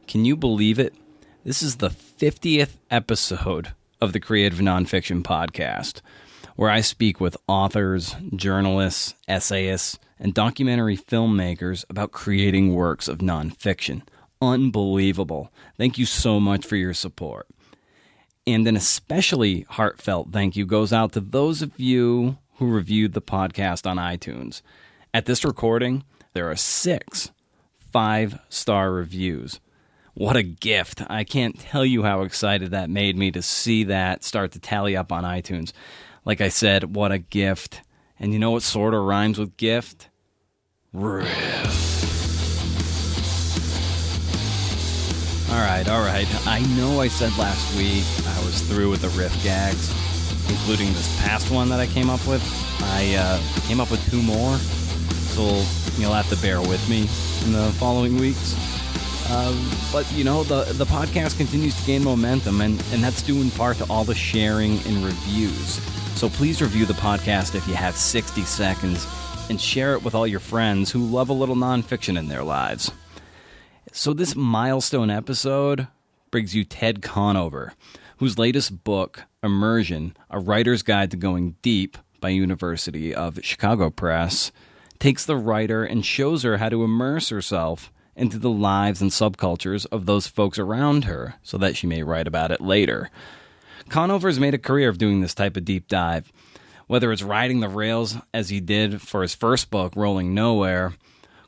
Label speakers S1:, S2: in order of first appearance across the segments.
S1: Can you believe it? This is the 50th episode of the Creative Nonfiction Podcast, where I speak with authors, journalists, essayists, and documentary filmmakers about creating works of nonfiction. Unbelievable. Thank you so much for your support. And an especially heartfelt thank you goes out to those of you who reviewed the podcast on iTunes. At this recording, there are 6 5-star reviews. What a gift. I can't tell you how excited that made me to see that start to tally up on iTunes. Like I said, what a gift. And you know what sort of rhymes with gift? Riff. All right. I know I said last week I was through with the riff gags, including this past one that I came up with. I came up with 2 more, so you'll have to bear with me in the following weeks. But, you know, the podcast continues to gain momentum, and that's due in part to all the sharing and reviews. So please review the podcast if you have 60 seconds, and share it with all your friends who love a little nonfiction in their lives. So this milestone episode brings you Ted Conover, whose latest book, Immersion, A Writer's Guide to Going Deep by University of Chicago Press, takes the writer and shows her how to immerse herself into the lives and subcultures of those folks around her so that she may write about it later. Conover's made a career of doing this type of deep dive, whether it's riding the rails as he did for his first book, Rolling Nowhere,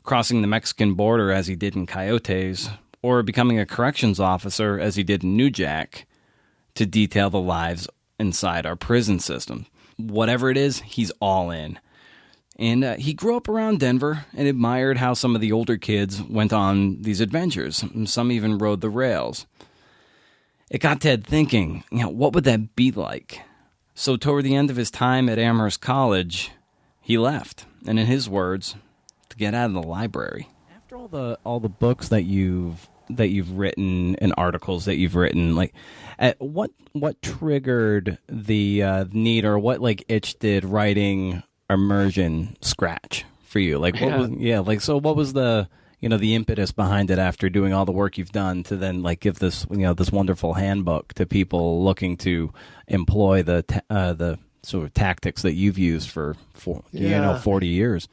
S1: crossing the Mexican border as he did in Coyotes, or becoming a corrections officer as he did in New Jack, to detail the lives inside our prison system. Whatever it is, he's all in. And he grew up around Denver and admired how some of the older kids went on these adventures. Some even rode the rails. It got Ted thinking, what would that be like? So toward the end of his time at Amherst College, he left. And in his words, to get out of the library. After all the books that you've written and articles that you've written, like, what triggered the need, or what itch did writing Immersion scratch for you? What was the the impetus behind it after doing all the work you've done to then give this this wonderful handbook to people looking to employ the sort of tactics that you've used for 40 years?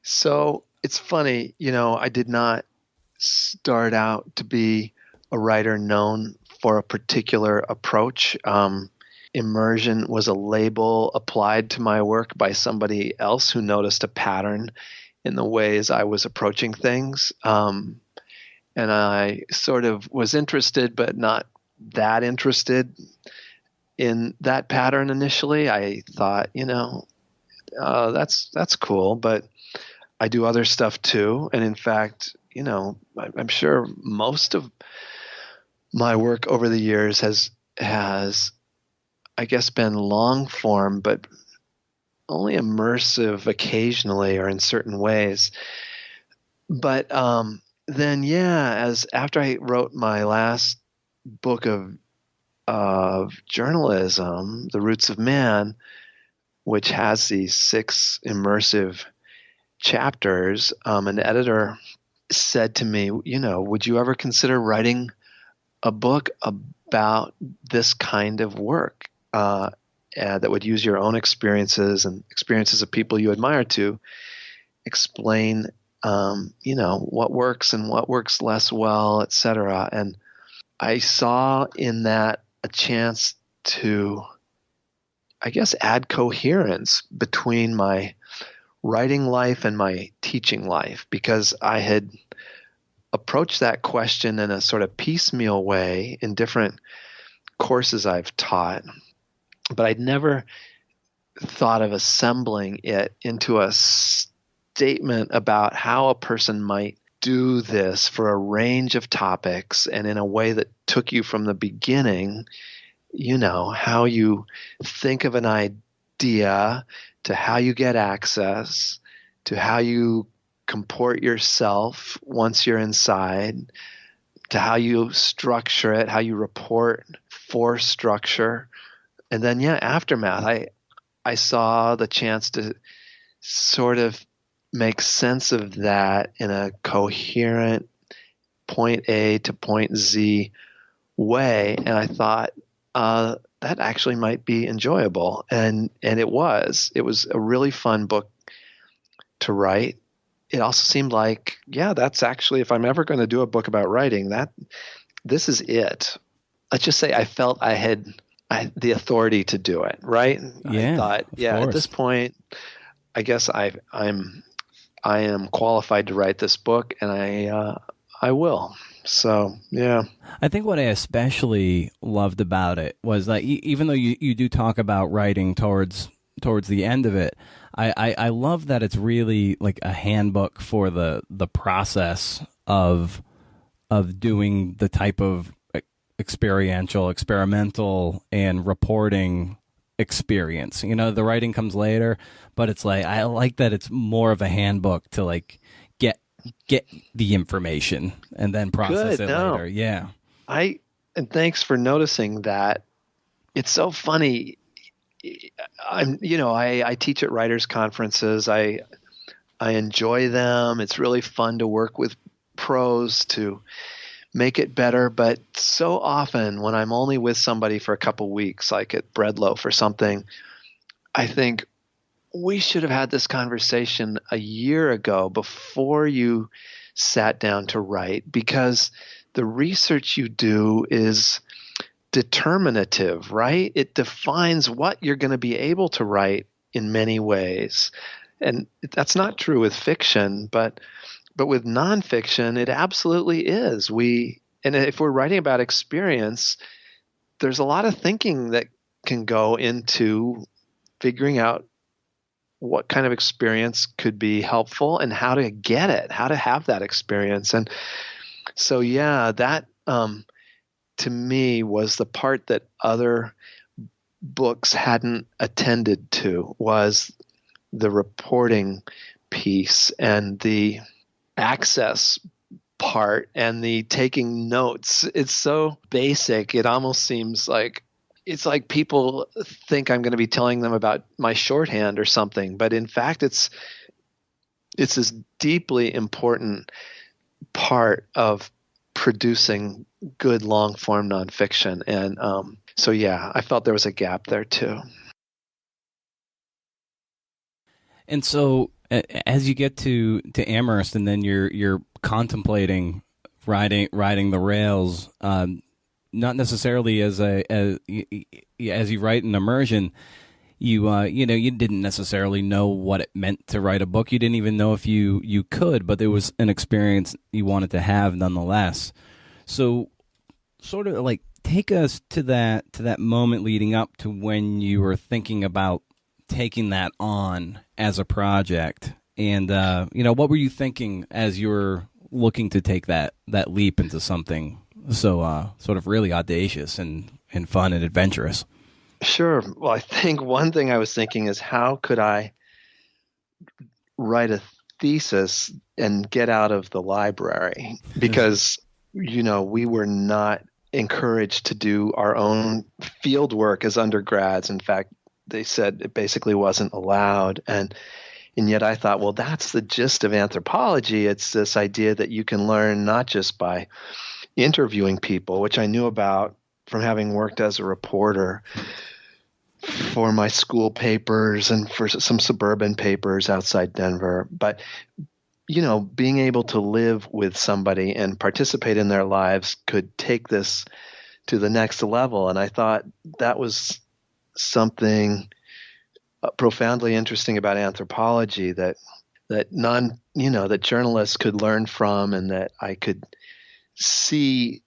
S2: So it's funny, I did not start out to be a writer known for a particular approach. Immersion was a label applied to my work by somebody else who noticed a pattern in the ways I was approaching things. And I sort of was interested, but not that interested in that pattern initially. I thought, that's cool, but I do other stuff too. And in fact, I'm sure most of my work over the years has I guess been long form, but only immersive occasionally or in certain ways. But then, as after I wrote my last book of journalism, The Roots of Man, which has these 6 immersive chapters, an editor said to me, would you ever consider writing a book about this kind of work that would use your own experiences and experiences of people you admire to explain, what works and what works less well, etc. And I saw in that a chance to, I guess, add coherence between my writing life and my teaching life, because I had approached that question in a sort of piecemeal way in different courses I've taught, but I'd never thought of assembling it into a statement about how a person might do this for a range of topics and in a way that took you from the beginning, how you think of an idea to how you get access to how you comport yourself once you're inside, to how you structure it, how you report for structure. And then, aftermath. I saw the chance to sort of make sense of that in a coherent point A to point Z way. And I thought, that actually might be enjoyable. And it was. It was a really fun book to write. It also seemed like, yeah, that's actually, if I'm ever going to do a book about writing, this is it. Let's just say I felt I had the authority to do it, right?
S1: Yeah,
S2: I thought, yeah,
S1: course.
S2: at this point, I guess I am qualified to write this book, and I will. So, yeah.
S1: I think what I especially loved about it was that even though you do talk about writing towards the end of it, I love that it's really like a handbook for the process of doing the type of experimental, and reporting experience. You know, the writing comes later, but it's like I like that it's more of a handbook to like get the information and then process it later. Yeah.
S2: And thanks for noticing that. It's so funny. I teach at writers' conferences. I enjoy them. It's really fun to work with pros to make it better. But so often when I'm only with somebody for a couple weeks, like at Breadloaf or something, I think we should have had this conversation a year ago before you sat down to write, because the research you do is determinative, right? It defines what you're going to be able to write in many ways. And that's not true with fiction, but with nonfiction, it absolutely is. And if we're writing about experience, there's a lot of thinking that can go into figuring out what kind of experience could be helpful and how to get it, how to have that experience. And so, yeah, that to me was the part that other books hadn't attended to, was the reporting piece and the access part and the taking notes. It's so basic. It almost seems like it's like people think I'm going to be telling them about my shorthand or something, but in fact, it's this deeply important part of producing good long form nonfiction. And so, yeah, I felt there was a gap there too.
S1: And so, as you get to Amherst, and then you're contemplating riding the rails, not necessarily as you write in Immersion, you didn't necessarily know what it meant to write a book. You didn't even know if you could, but there was an experience you wanted to have nonetheless. So, sort of like take us to that moment leading up to when you were thinking about taking that on as a project, and what were you thinking as you were looking to take that leap into something so sort of really audacious and fun and adventurous?
S2: Sure. Well, I think one thing I was thinking is, how could I write a thesis and get out of the library? Because, we were not encouraged to do our own field work as undergrads. In fact, they said it basically wasn't allowed. And yet I thought, well, that's the gist of anthropology. It's this idea that you can learn not just by interviewing people, which I knew about from having worked as a reporter for my school papers and for some suburban papers outside Denver, but being able to live with somebody and participate in their lives could take this to the next level. And I thought that was something profoundly interesting about anthropology that journalists could learn from, and that I could see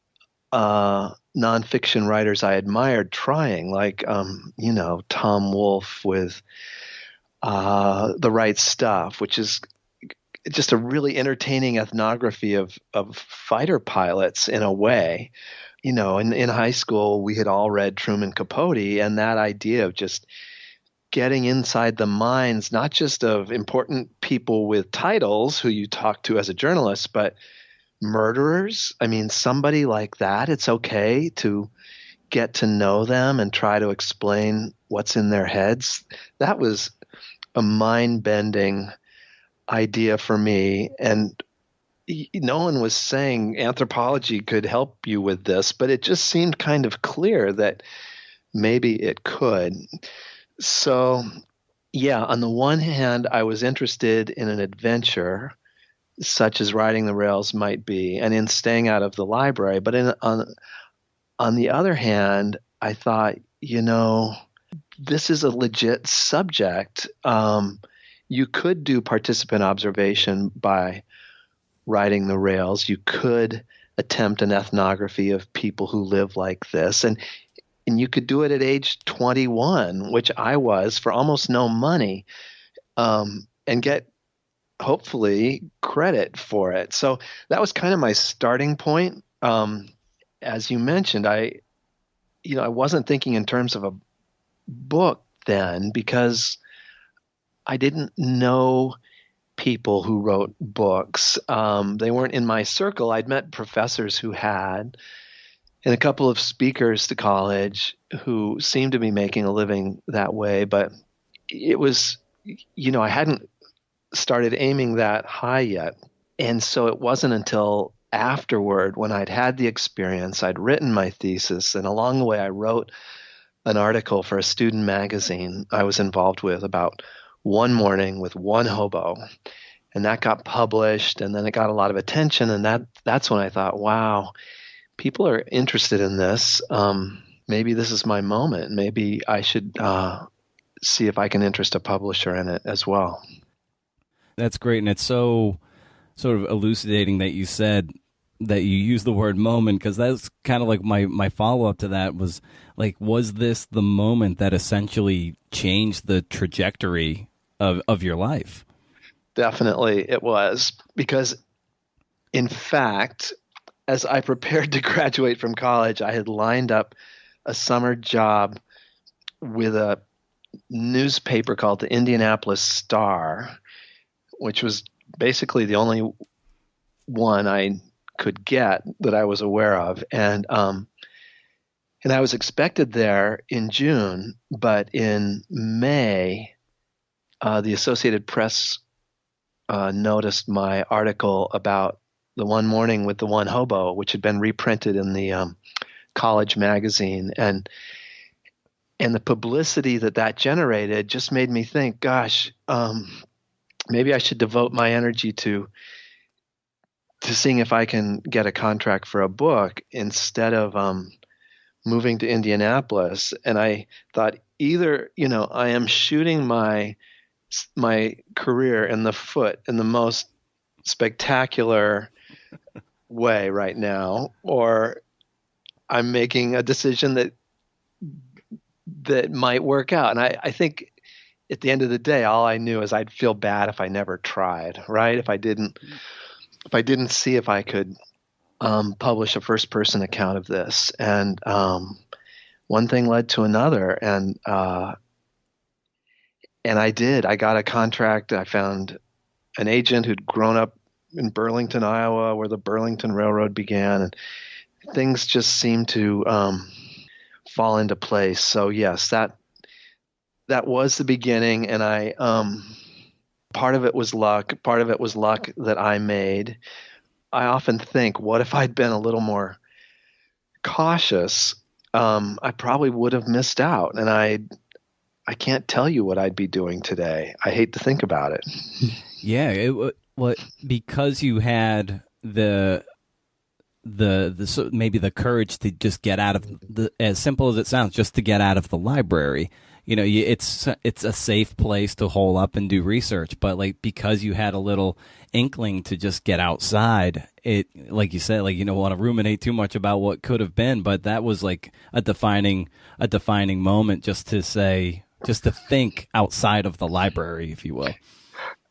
S2: nonfiction writers I admired trying, like Tom Wolfe with The Right Stuff, which is just a really entertaining ethnography of fighter pilots in a way. In high school, we had all read Truman Capote, and that idea of just getting inside the minds, not just of important people with titles who you talk to as a journalist, but murderers. I mean, somebody like that, it's okay to get to know them and try to explain what's in their heads. That was a mind-bending idea for me. And no one was saying anthropology could help you with this, but it just seemed kind of clear that maybe it could. So, yeah, on the one hand, I was interested in an adventure such as riding the rails might be, and in staying out of the library. But on the other hand, I thought, this is a legit subject. You could do participant observation by riding the rails. You could attempt an ethnography of people who live like this, and you could do it at age 21, which I was, for almost no money, and get hopefully credit for it. So that was kind of my starting point. As you mentioned, I wasn't thinking in terms of a book then, because I didn't know people who wrote books. They weren't in my circle. I'd met professors who had, and a couple of speakers to college who seemed to be making a living that way. But it was, I hadn't started aiming that high yet. And so it wasn't until afterward, when I'd had the experience, I'd written my thesis, and along the way I wrote an article for a student magazine I was involved with about one morning with one hobo. And that got published, and then it got a lot of attention, and that's when I thought, wow, people are interested in this. Maybe this is my moment. Maybe I should see if I can interest a publisher in it as well.
S1: That's great, and it's so sort of elucidating that you said that you use the word moment, because that's kind of like my follow-up to that was like, was this the moment that essentially changed the trajectory of your life?
S2: Definitely it was, because in fact, as I prepared to graduate from college, I had lined up a summer job with a newspaper called the Indianapolis Star, which was basically the only one I could get that I was aware of. And I was expected there in June, but in May, the Associated Press noticed my article about the one morning with the one hobo, which had been reprinted in the college magazine. And the publicity that generated just made me think, gosh, maybe I should devote my energy to seeing if I can get a contract for a book instead of moving to Indianapolis. And I thought, either, I am shooting my career in the foot in the most spectacular way right now, or I'm making a decision that might work out. And I think at the end of the day, all I knew is I'd feel bad if I never tried, right? If I didn't see if I could publish a first person account of this. And one thing led to another. And I did. I got a contract. I found an agent who'd grown up in Burlington, Iowa, where the Burlington Railroad began. And things just seemed to fall into place. So yes, that was the beginning. And part of it was luck. Part of it was luck that I made. I often think, what if I'd been a little more cautious? I probably would have missed out. And I can't tell you what I'd be doing today. I hate to think about it.
S1: Yeah, because you had the maybe the courage to just get out of as simple as it sounds, just to get out of the library. It's a safe place to hole up and do research, but like, because you had a little inkling to just get outside, it, like you said, like, you don't want to ruminate too much about what could have been, but that was like a defining moment, just to think outside of the library, if you will.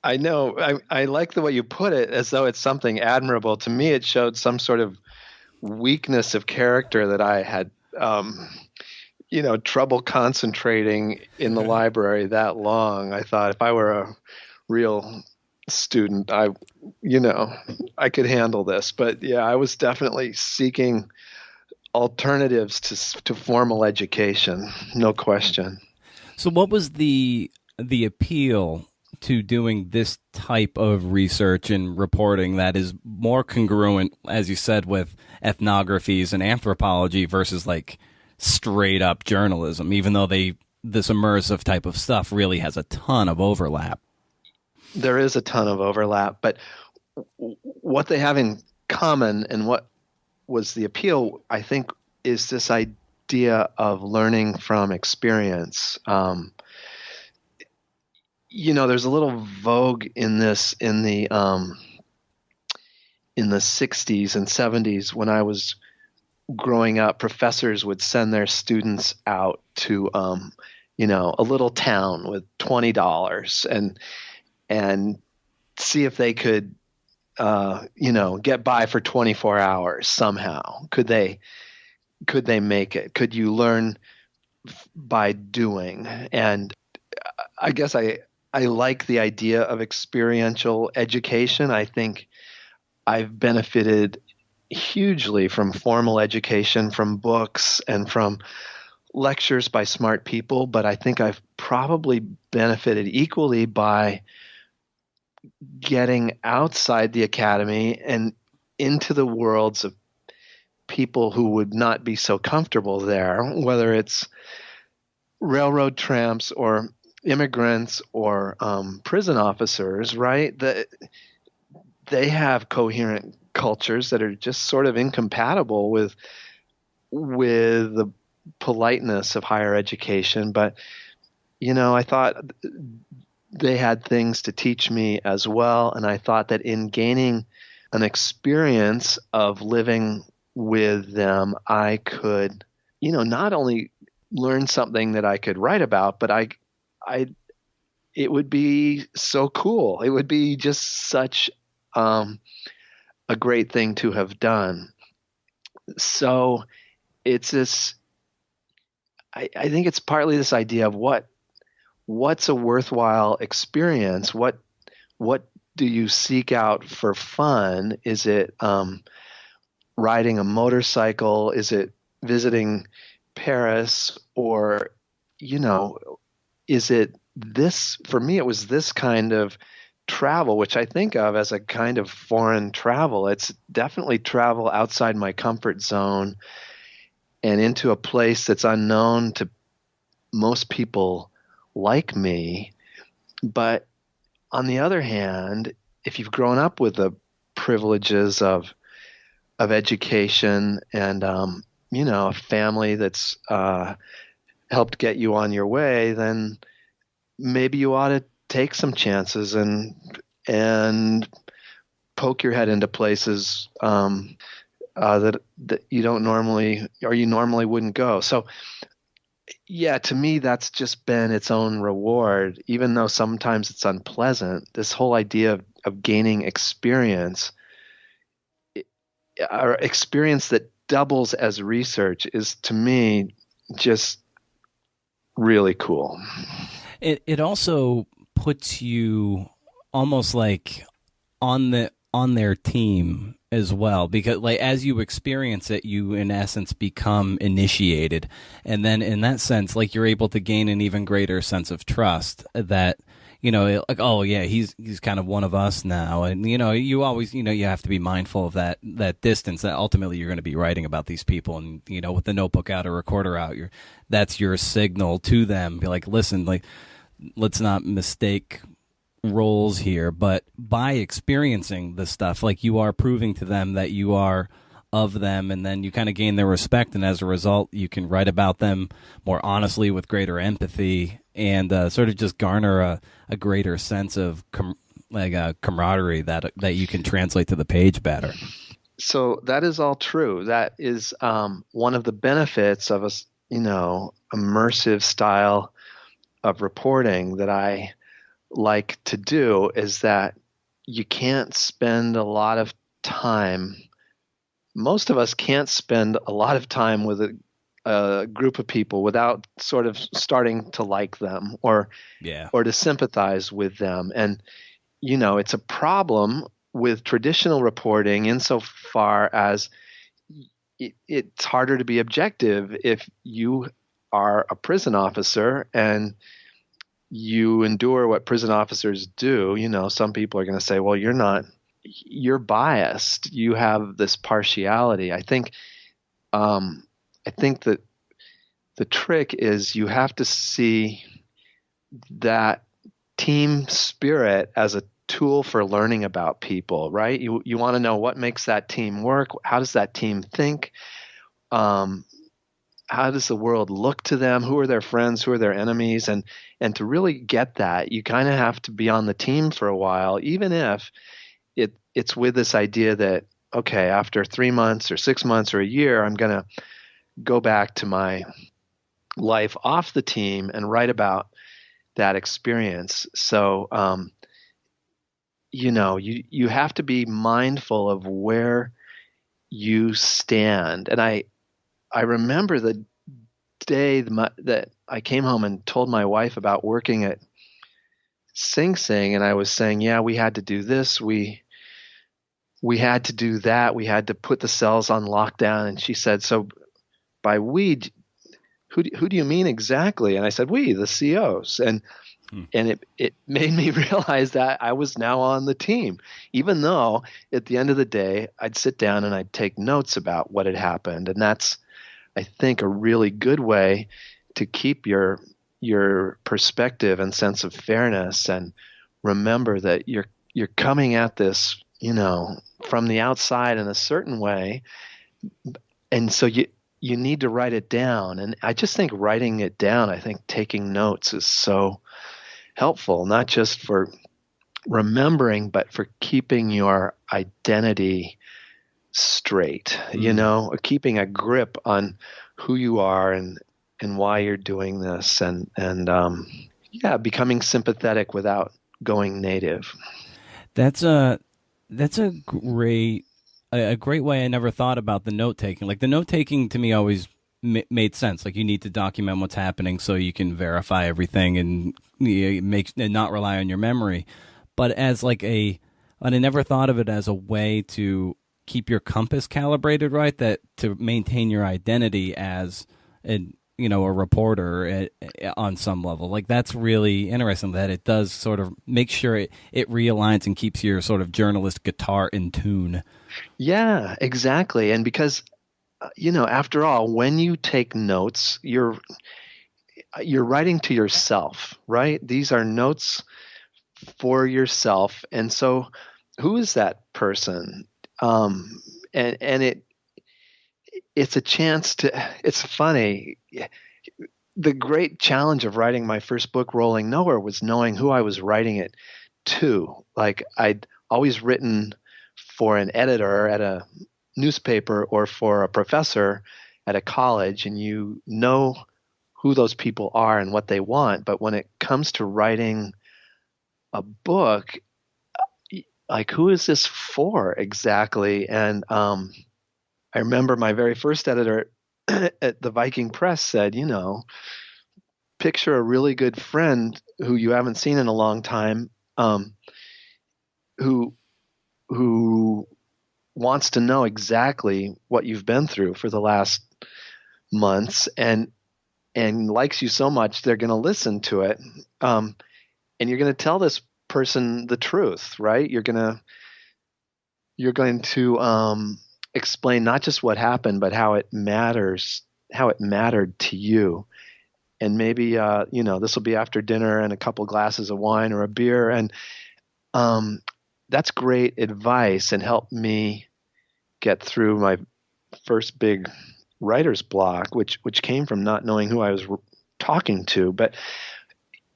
S2: I know. I like the way you put it, as though it's something admirable. To me, it showed some sort of weakness of character that I had, trouble concentrating in the library that long. I thought, if I were a real student, I could handle this. But yeah, I was definitely seeking alternatives to formal education, no question.
S1: So what was the appeal to doing this type of research and reporting that is more congruent, as you said, with ethnographies and anthropology versus like straight up journalism, even though this immersive type of stuff really has a ton of overlap?
S2: There is a ton of overlap, but what they have in common and what was the appeal, I think, is this idea of learning from experience. There's a little vogue in this in the 60s and 70s. When I was growing up, professors would send their students out to a little town with $20 and see if they could get by for 24 hours somehow. Could they make it? Could you learn by doing? And I guess I like the idea of experiential education. I think I've benefited hugely from formal education, from books and from lectures by smart people, but I think I've probably benefited equally by getting outside the academy and into the worlds of people who would not be so comfortable there, whether it's railroad tramps or immigrants or prison officers, right? They have coherent cultures that are just sort of incompatible with the politeness of higher education. But, I thought they had things to teach me as well. And I thought that in gaining an experience of living with them, I could, not only learn something that I could write about, but it would be so cool. It would be just such a great thing to have done. So it's this, I think it's partly this idea of what's a worthwhile experience? What do you seek out for fun? Is it riding a motorcycle? Is it visiting Paris? Or, is it this? For me, it was this kind of travel, which I think of as a kind of foreign travel. It's definitely travel outside my comfort zone and into a place that's unknown to most people like me. But on the other hand, if you've grown up with the privileges of education and a family that's helped get you on your way, then maybe you ought to take some chances and poke your head into places that you don't normally, or you normally wouldn't go. So yeah, to me, that's just been its own reward, even though sometimes it's unpleasant. This whole idea of gaining experience, or experience that doubles as research, is to me just really cool.
S1: It also puts you almost like on their team as well, because like as you experience it, you in essence become initiated, and then in that sense, like you're able to gain an even greater sense of trust that like, oh yeah, he's kind of one of us now, and you always you have to be mindful of that distance, that ultimately you're going to be writing about these people, and with the notebook out or recorder out, that's your signal to them, be like, listen, like let's not mistake roles here, but by experiencing this stuff, like you are proving to them that you are of them, and then you kind of gain their respect, and as a result you can write about them more honestly with greater empathy, and sort of just garner a greater sense of camaraderie that you can translate to the page better.
S2: So that is all true. That is one of the benefits of a immersive style of reporting that I like to do, is that you can't spend a lot of time. Most of us can't spend a lot of time with a group of people without sort of starting to like them or to sympathize with them. And, it's a problem with traditional reporting insofar as it's harder to be objective if you are a prison officer and you endure what prison officers do, some people are going to say, well, you're biased. You have this partiality. I think that the trick is you have to see that team spirit as a tool for learning about people, right? You want to know what makes that team work. How does that team think? How does the world look to them? Who are their friends? Who are their enemies? And to really get that, you kind of have to be on the team for a while, even if it's with this idea that, okay, after 3 months or 6 months or a year, I'm going to go back to my life off the team and write about that experience. So, you have to be mindful of where you stand. And I remember the day that I came home and told my wife about working at Sing Sing, and I was saying, yeah, we had to do this. We had to do that. We had to put the cells on lockdown. And she said, so by we, who do you mean exactly? And I said, we, the COs. And it made me realize that I was now on the team, even though at the end of the day, I'd sit down and I'd take notes about what had happened. And that's, I think, a really good way to keep your perspective and sense of fairness, and remember that you're coming at this, from the outside in a certain way. And so you need to write it down. And I just think writing it down, I think taking notes is so helpful, not just for remembering, but for keeping your identity straight, keeping a grip on who you are and why you're doing this, and becoming sympathetic without going native.
S1: That's a great way. I never thought about the note taking. Like, the note taking to me always made sense. Like, you need to document what's happening so you can verify everything and not rely on your memory. But as and I never thought of it as a way to keep your compass calibrated right, that to maintain your identity as a reporter on some level. Like, that's really interesting that it does sort of make sure it realigns and keeps your sort of journalist guitar in tune.
S2: Yeah, exactly. And because, after all, when you take notes, you're writing to yourself, right? These are notes for yourself. And so who is that person? And it's a chance to, it's funny. The great challenge of writing my first book, Rolling Nowhere, was knowing who I was writing it to. Like, I'd always written for an editor at a newspaper or for a professor at a college, and you know who those people are and what they want. But when it comes to writing a book, like, who is this for exactly? And I remember my very first editor at the Viking Press said, picture a really good friend who you haven't seen in a long time, who wants to know exactly what you've been through for the last months, and likes you so much they're going to listen to it, and you're going to tell this person the truth, right? You're going to explain not just what happened, but how it mattered to you. And maybe this will be after dinner and a couple glasses of wine or a beer, and that's great advice and helped me get through my first big writer's block, which came from not knowing who I was talking to. But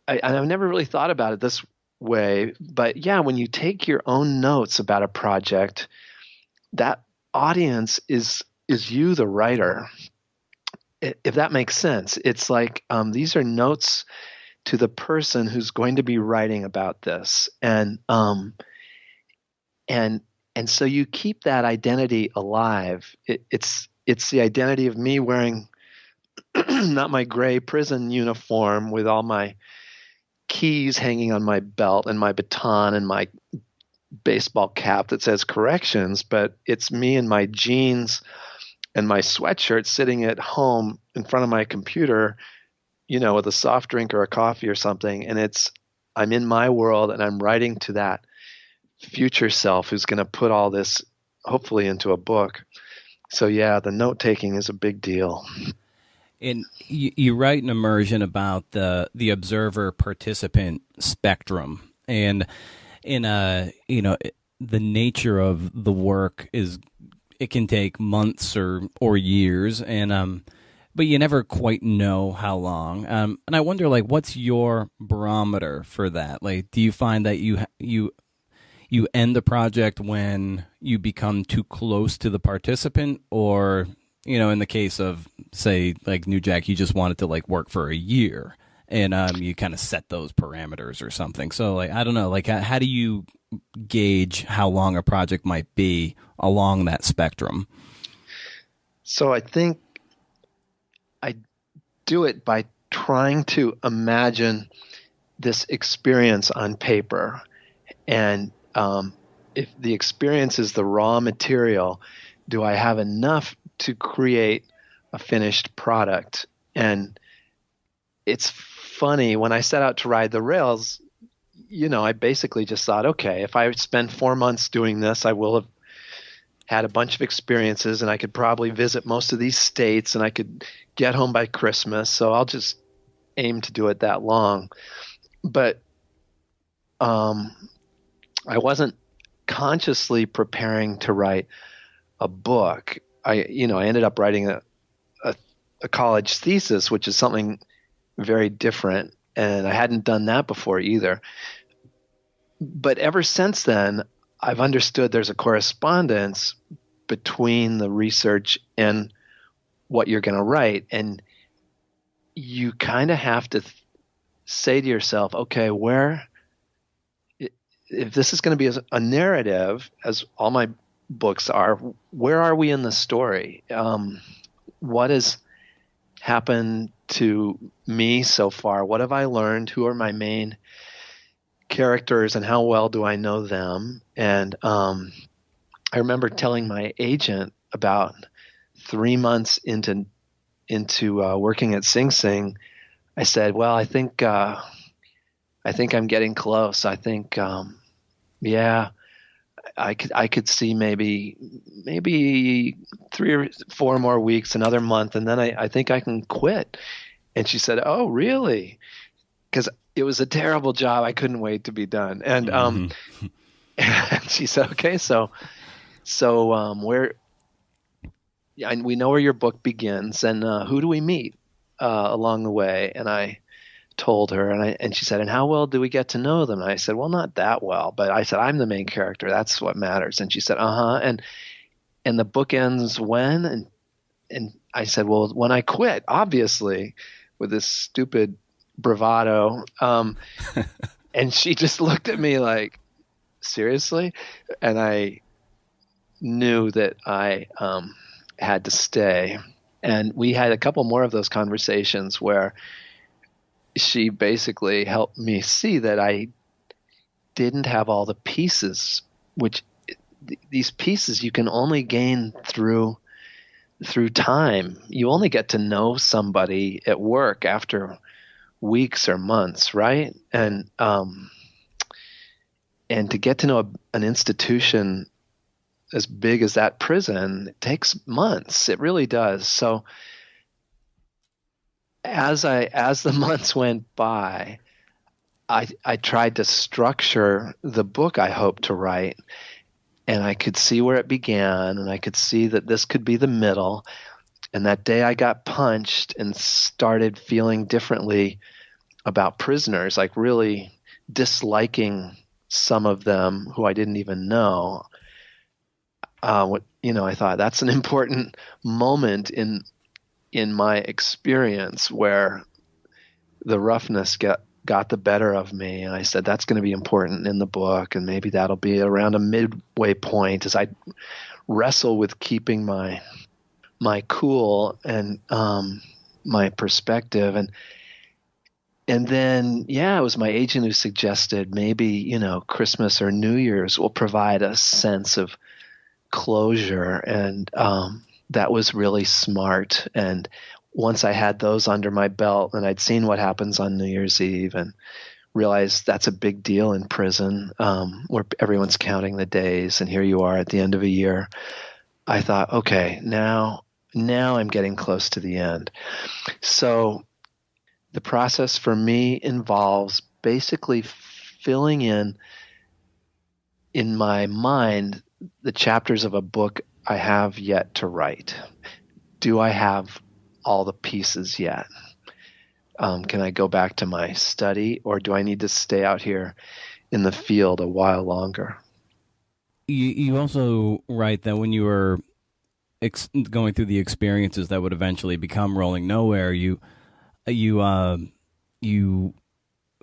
S2: I've never really thought about it this way. But yeah, when you take your own notes about a project, that audience is you, the writer. If that makes sense. It's like, these are notes to the person who's going to be writing about this, and so you keep that identity alive. It's the identity of me wearing not my gray prison uniform with all my keys hanging on my belt and my baton and my baseball cap that says corrections, but it's me in my jeans and my sweatshirt sitting at home in front of my computer with a soft drink or a coffee or something, and I'm in my world and I'm writing to that future self who's going to put all this hopefully into a book. So yeah, the note taking is a big deal.
S1: And you write in Immersion about the observer participant spectrum, and in the nature of the work is it can take months or years, and but you never quite know how long. And I wonder, like, what's your barometer for that? Like, do you find that you end the project when you become too close to the participant, or in the case of, say, like New Jack, you just wanted to like work for a year, and you kind of set those parameters or something. So, like, I don't know, like, how do you gauge how long a project might be along that spectrum?
S2: So I think I do it by trying to imagine this experience on paper. And if the experience is the raw material, do I have enough to create a finished product? And it's funny, when I set out to ride the rails, I basically just thought, okay, if I spend 4 months doing this, I will have had a bunch of experiences, and I could probably visit most of these states, and I could get home by Christmas. So I'll just aim to do it that long. But I wasn't consciously preparing to write a book. I ended up writing a college thesis, which is something very different, and I hadn't done that before either. But ever since then, I've understood there's a correspondence between the research and what you're going to write. And you kind of have to say to yourself, okay, if this is going to be a narrative, as all my books are, where are we in the story? What has happened to me so far? What have I learned? Who are my main characters, and how well do I know them? And I remember telling my agent about 3 months into working at Sing Sing, I said, well, I think I'm getting close. I think, yeah, I could see maybe 3 or 4 more weeks, another month, and then I think I can quit. And she said, oh, really? Because it was a terrible job. I couldn't wait to be done. And and she said, okay, so where? And we know where your book begins, and who do we meet along the way? And I told her, and she said, and how well do we get to know them? And I said, well, not that well, but I said, I'm the main character. That's what matters. And she said, and the book ends when? And I said, well, when I quit, obviously, with this stupid bravado. And she just looked at me like, seriously? And I knew that I had to stay. And we had a couple more of those conversations where she basically helped me see that I didn't have all the pieces, which these pieces you can only gain through time. You only get to know somebody at work after weeks or months, right? And to get to know an institution as big as that prison, it takes months. It really does. So as the months went by, I tried to structure the book I hoped to write, and I could see where it began, and I could see that this could be the middle. And that day I got punched and started feeling differently about prisoners, like really disliking some of them who I didn't even know. I thought that's an important moment in my experience where the roughness got the better of me. And I said, that's going to be important in the book. And maybe that'll be around a midway point as I wrestle with keeping my cool and my perspective. And then, it was my agent who suggested maybe, Christmas or New Year's will provide a sense of closure. And that was really smart. And once I had those under my belt and I'd seen what happens on New Year's Eve and realized that's a big deal in prison, where everyone's counting the days, and here you are at the end of a year, I thought, okay, now I'm getting close to the end. So the process for me involves basically filling in my mind the chapters of a book I have yet to write. Do I have all the pieces yet? Can I go back to my study, or do I need to stay out here in the field a while longer?
S1: You also write that when you were going through the experiences that would eventually become Rolling Nowhere, you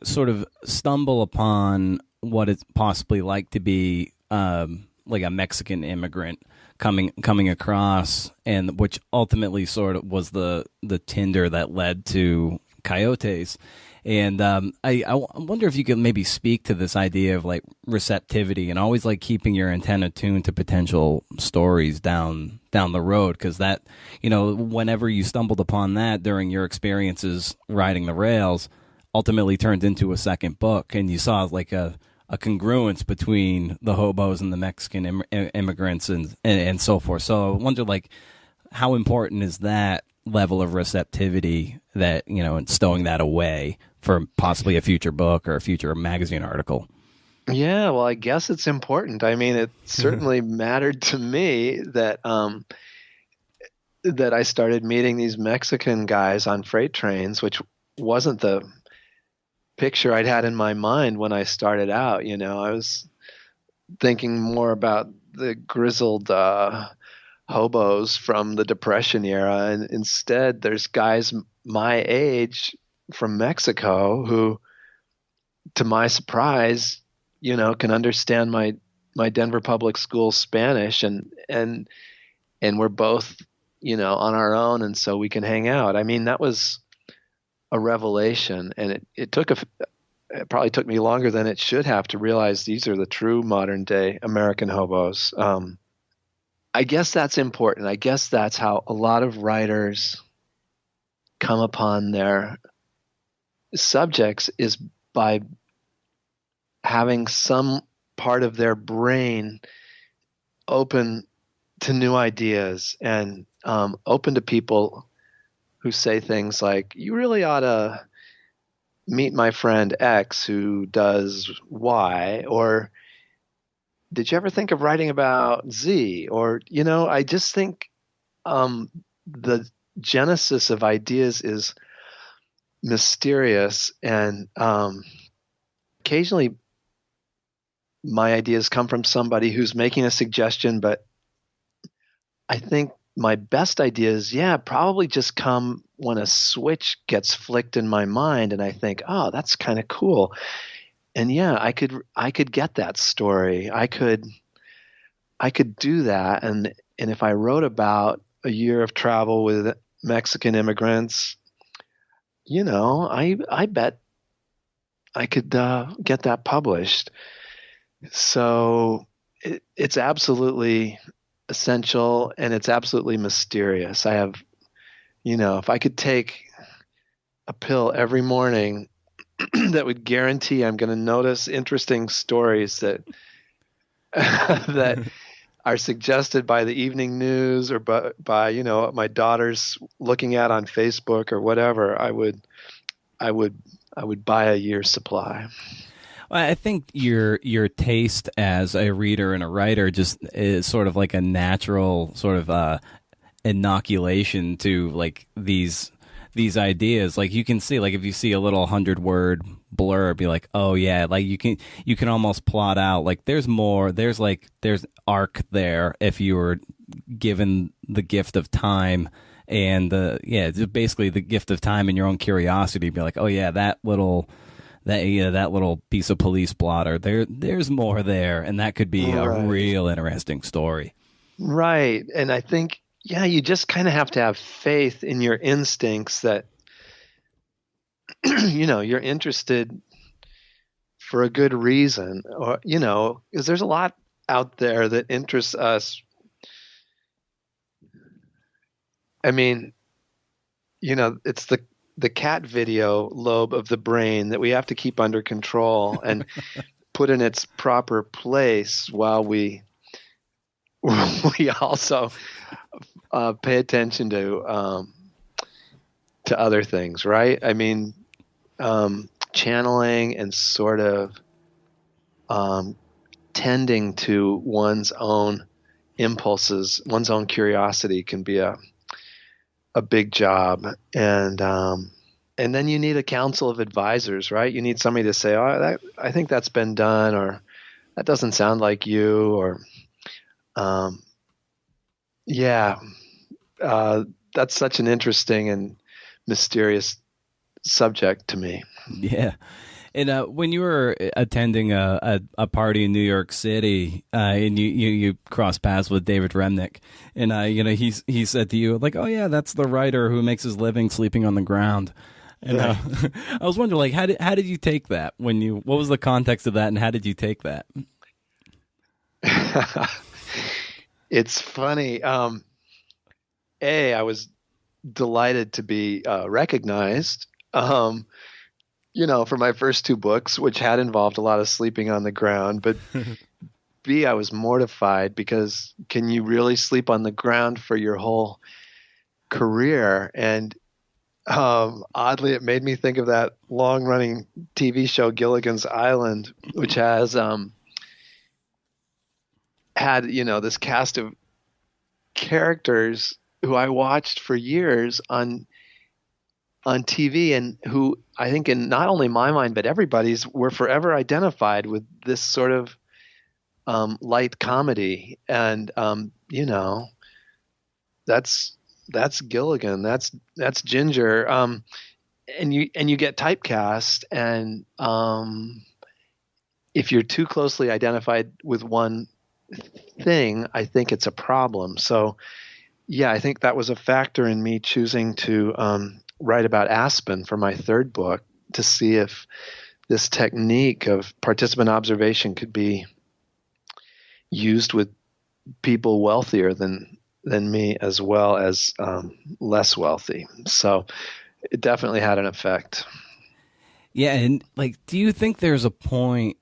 S1: sort of stumble upon what it's possibly like to be like a Mexican immigrant coming across, and which ultimately sort of was the tinder that led to Coyotes. And I wonder if you could maybe speak to this idea of like receptivity and always like keeping your antenna tuned to potential stories down the road, because that, whenever you stumbled upon that during your experiences riding the rails, ultimately turned into a second book, and you saw like a congruence between the hobos and the Mexican immigrants and so forth. So I wonder, like, how important is that level of receptivity that, and stowing that away for possibly a future book or a future magazine article?
S2: Yeah, well, I guess it's important. I mean, it certainly mattered to me that that I started meeting these Mexican guys on freight trains, which wasn't the picture I'd had in my mind when I started out. I was thinking more about the grizzled hobos from the Depression era, and instead there's guys my age from Mexico who, to my surprise, can understand my Denver public school Spanish, and we're both on our own, and so we can hang out. I mean, that was a revelation, and it probably took me longer than it should have to realize these are the true modern day American hobos. I guess that's important. I guess that's how a lot of writers come upon their subjects, is by having some part of their brain open to new ideas, and open to people who say things like, you really ought to meet my friend X who does Y, or did you ever think of writing about Z? Or, I just think the genesis of ideas is mysterious, and occasionally my ideas come from somebody who's making a suggestion, but I think my best ideas, probably just come when a switch gets flicked in my mind, and I think, oh, that's kind of cool. And I could get that story. I could do that. And if I wrote about a year of travel with Mexican immigrants, I bet I could get that published. So it's absolutely essential, and it's absolutely mysterious. I have, if I could take a pill every morning that would guarantee I'm going to notice interesting stories that that are suggested by the evening news, or by my daughter's looking at on Facebook or whatever, I would buy a year's supply.
S1: I think your taste as a reader and a writer just is sort of like a natural sort of inoculation to like these ideas. Like, you can see, like, if you see a little 100-word blurb, be like, oh yeah, like you can almost plot out like there's more, there's arc there if you were given the gift of time, and basically the gift of time and your own curiosity, be like, oh yeah, that little piece of police blotter, there's more there, and that could be a real interesting story.
S2: Right. And I think, you just kind of have to have faith in your instincts that, you're interested for a good reason, or, because there's a lot out there that interests us. I mean, it's the cat video lobe of the brain that we have to keep under control and put in its proper place while we we also pay attention to other things, right? I mean, channeling and sort of tending to one's own impulses, one's own curiosity can be a big job. And then you need a council of advisors, right? You need somebody to say, "Oh, I think that's been done," or "That doesn't sound like you," or yeah, that's such an interesting and mysterious subject to me.
S1: Yeah. And when you were attending a party in New York City, and you crossed paths with David Remnick, and he said to you like, "Oh yeah, that's the writer who makes his living sleeping on the ground." And
S2: Right.
S1: I was wondering, like, how did you take that what was the context of that, and how did you take that?
S2: It's funny. I was delighted to be recognized. For my first two books, which had involved a lot of sleeping on the ground. But B, I was mortified because can you really sleep on the ground for your whole career? And oddly, it made me think of that long-running TV show Gilligan's Island, which has had this cast of characters who I watched for years on TV, and who I think in not only my mind but everybody's were forever identified with this sort of light comedy. And that's Gilligan, that's Ginger, and you get typecast, and if you're too closely identified with one thing, I think it's a problem. So yeah, I think that was a factor in me choosing to write about Aspen for my third book, to see if this technique of participant observation could be used with people wealthier than me, as well as less wealthy. So it definitely had an effect.
S1: Yeah, and like, do you think there's a point,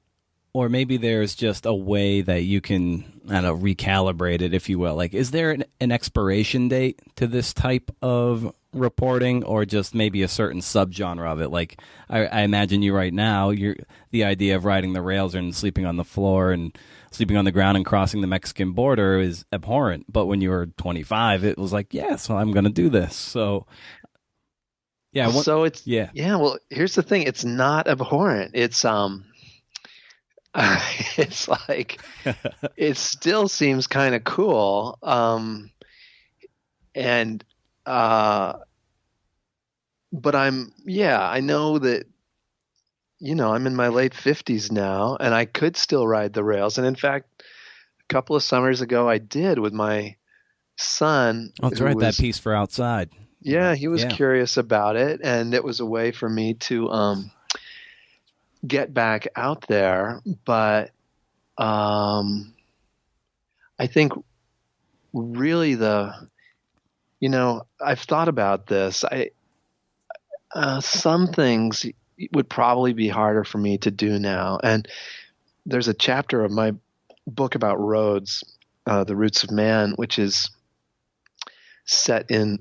S1: or maybe there's just a way that you can, I don't know, recalibrate it, if you will? Like, is there an expiration date to this type of reporting, or just maybe a certain subgenre of it? Like, I imagine you right now, the idea of riding the rails and sleeping on the floor and sleeping on the ground and crossing the Mexican border is abhorrent. But when you were 25, it was like, yeah, so I'm going to do this. So yeah,
S2: So it's
S1: yeah.
S2: well, here's the thing: it's not abhorrent. It's it's like it still seems kind of cool. And but I know that I'm in my late 50s now, and I could still ride the rails. And in fact, a couple of summers ago, I did with my son.
S1: Oh, that's right. That piece for Outside.
S2: Yeah, he was
S1: Yeah.
S2: curious about it, and it was a way for me to get back out there. But I think really I've thought about this. Some things would probably be harder for me to do now. And there's a chapter of my book about roads, The Roots of Man, which is set in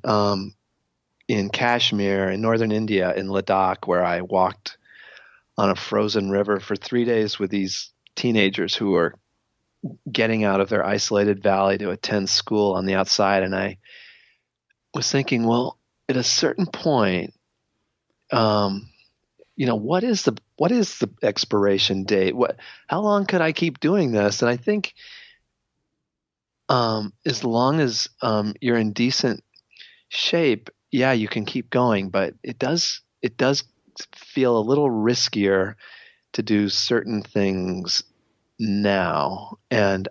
S2: Kashmir in northern India, in Ladakh, where I walked on a frozen river for 3 days with these teenagers who were getting out of their isolated valley to attend school on the outside. And I was thinking, well, at a certain point, what is the expiration date? How long could I keep doing this? And I think as long as you're in decent shape, yeah, you can keep going. But it does feel a little riskier to do certain things now, and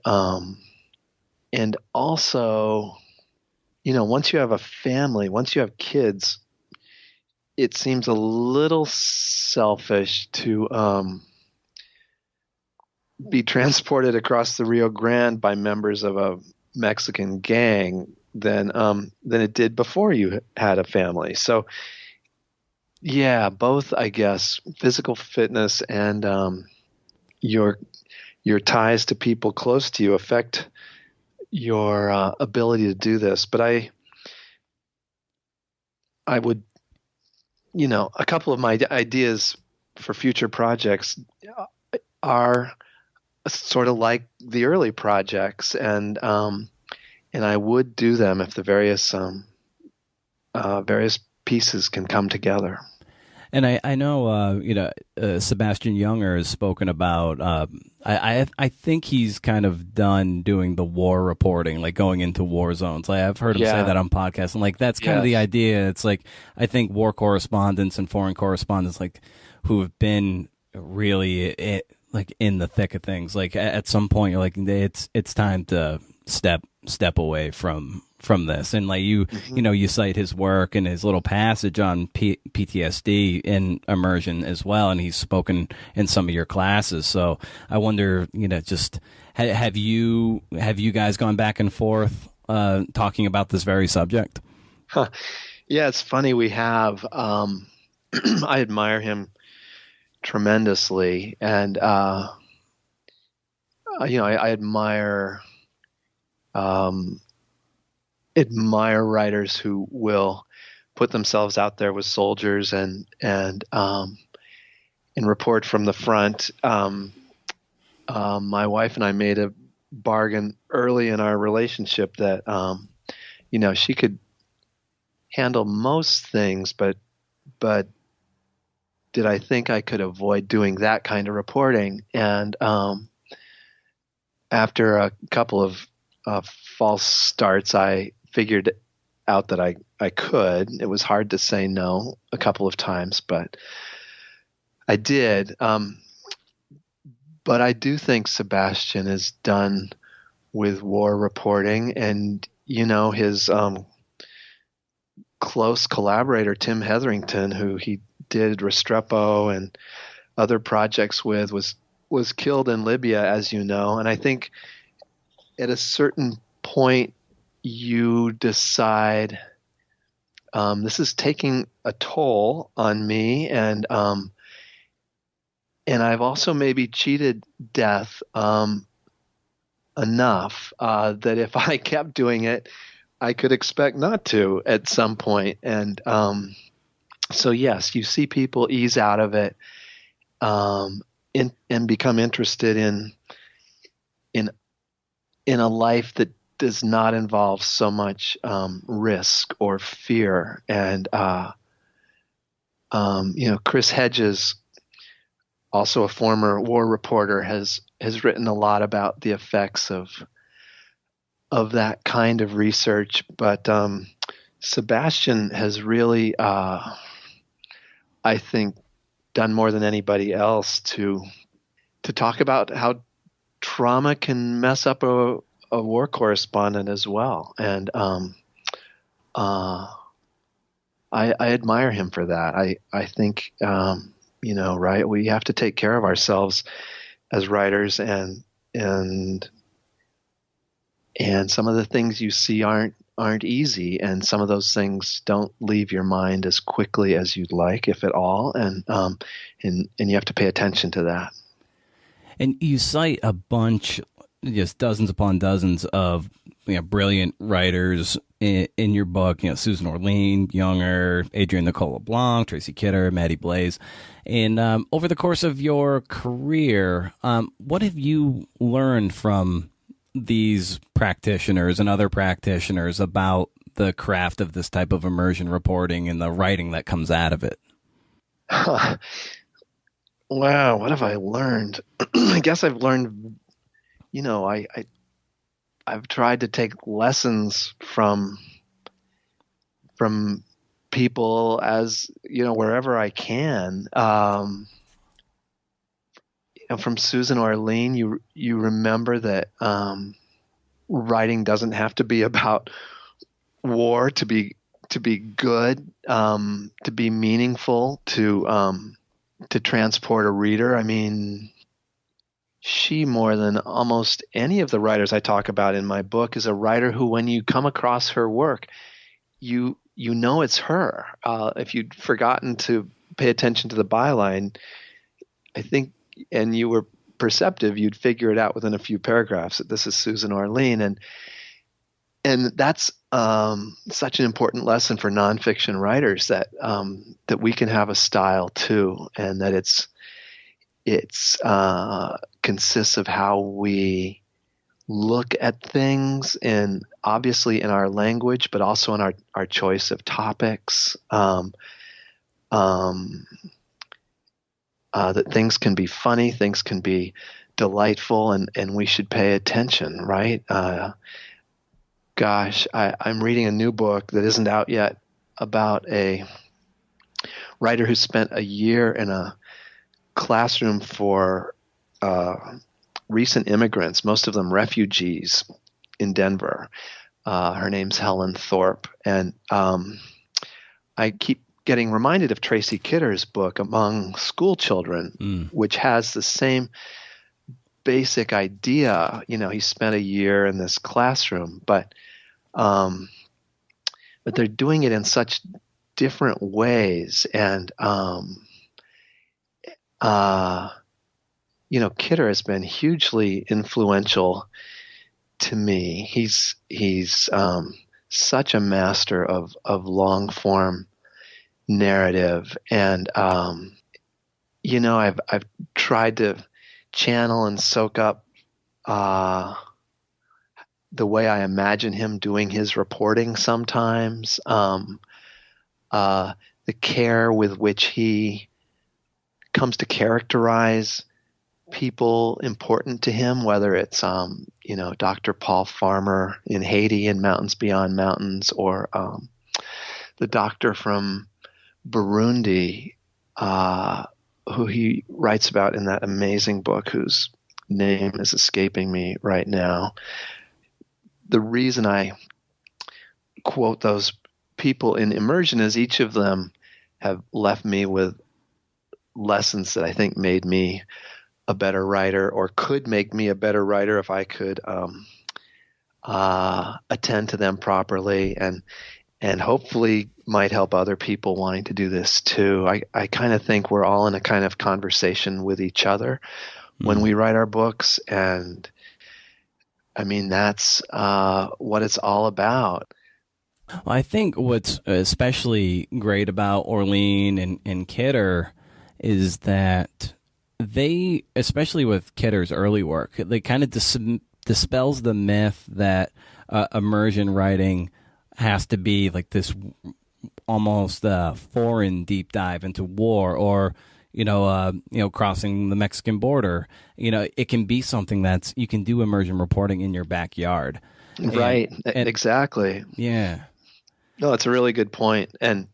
S2: also, once you have a family, once you have kids, it seems a little selfish to be transported across the Rio Grande by members of a Mexican gang than it did before you had a family. So yeah, both, I guess, physical fitness and your your ties to people close to you affect your ability to do this. But I would, a couple of my ideas for future projects are sort of like the early projects, and I would do them if the various pieces can come together.
S1: And I know, Sebastian Junger has spoken about. I think he's kind of done doing the war reporting, like going into war zones. Like I've heard him say
S2: Yeah.
S1: that on podcasts, and like that's kind of the
S2: Yes.
S1: idea. It's like I think war correspondents and foreign correspondents, like who have been really like in the thick of things. Like at some point, you're like, it's time to step away from this. And like you cite his work and his little passage on PTSD in Immersion as well, and he's spoken in some of your classes. So I wonder, just have you guys gone back and forth talking about this very subject?
S2: Huh. Yeah, it's funny. We have. I admire him tremendously, and I admire writers who will put themselves out there with soldiers and report from the front. My wife and I made a bargain early in our relationship that she could handle most things, but did I think I could avoid doing that kind of reporting? And after a couple of false starts, I figured out that I could. It was hard to say no a couple of times, but I did. But I do think Sebastian is done with war reporting, and his close collaborator Tim Hetherington, who he did Restrepo and other projects with, was killed in Libya, as you know. And I think at a certain point you decide this is taking a toll on me, and I've also maybe cheated death enough that if I kept doing it, I could expect not to at some point. And so yes, you see people ease out of it and become interested in a life that does not involve so much risk or fear. And Chris Hedges, also a former war reporter, has written a lot about the effects of that kind of research. But Sebastian has really, I think, done more than anybody else to talk about how trauma can mess up a war correspondent as well. And I admire him for that. I think, right, we have to take care of ourselves as writers, and some of the things you see aren't easy, and some of those things don't leave your mind as quickly as you'd like, if at all, and you have to pay attention to that.
S1: And you cite a bunch, just dozens upon dozens of brilliant writers in your book. Susan Orlean, Younger, Adrienne Nicola Blanc, Tracy Kidder, Maddie Blaze. And over the course of your career, what have you learned from these practitioners and other practitioners about the craft of this type of immersion reporting and the writing that comes out of it?
S2: Wow, what have I learned? I guess I've learned, I've tried to take lessons from people, as wherever I can. From Susan Orlean, you remember that writing doesn't have to be about war to be good, to be meaningful, to transport a reader. I mean, she, more than almost any of the writers I talk about in my book, is a writer who, when you come across her work, you know it's her. If you'd forgotten to pay attention to the byline, I think, and you were perceptive, you'd figure it out within a few paragraphs that this is Susan Orlean, and that's such an important lesson for nonfiction writers, that we can have a style too, and that it's consists of how we look at things, and obviously in our language, but also in our choice of topics. That things can be funny, things can be delightful, and we should pay attention, right? I'm reading a new book that isn't out yet about a writer who spent a year in a classroom for recent immigrants, most of them refugees, in Denver. Her name's Helen Thorpe, and I keep getting reminded of Tracy Kidder's book Among School Children, which has the same basic idea. He spent a year in this classroom, but they're doing it in such different ways. And Kidder has been hugely influential to me. He's such a master of long form narrative, and I've tried to channel and soak up the way I imagine him doing his reporting sometimes, the care with which he comes to characterize people important to him, whether it's Dr. Paul Farmer in Haiti and Mountains Beyond Mountains, or the doctor from Burundi, who he writes about in that amazing book whose name is escaping me right now. The reason I quote those people in Immersion is each of them have left me with lessons that I think made me a better writer, or could make me a better writer if I could attend to them properly, and hopefully might help other people wanting to do this too. I kind of think we're all in a kind of conversation with each other when we write our books, and I mean, that's what it's all about.
S1: Well, I think what's especially great about Orlean and Kidder is that they, especially with Kidder's early work, they kind of dispels the myth that immersion writing has to be like this almost foreign deep dive into war, or crossing the Mexican border. It can be something that's, you can do immersion reporting in your backyard.
S2: Right. And exactly.
S1: Yeah.
S2: No, it's a really good point. And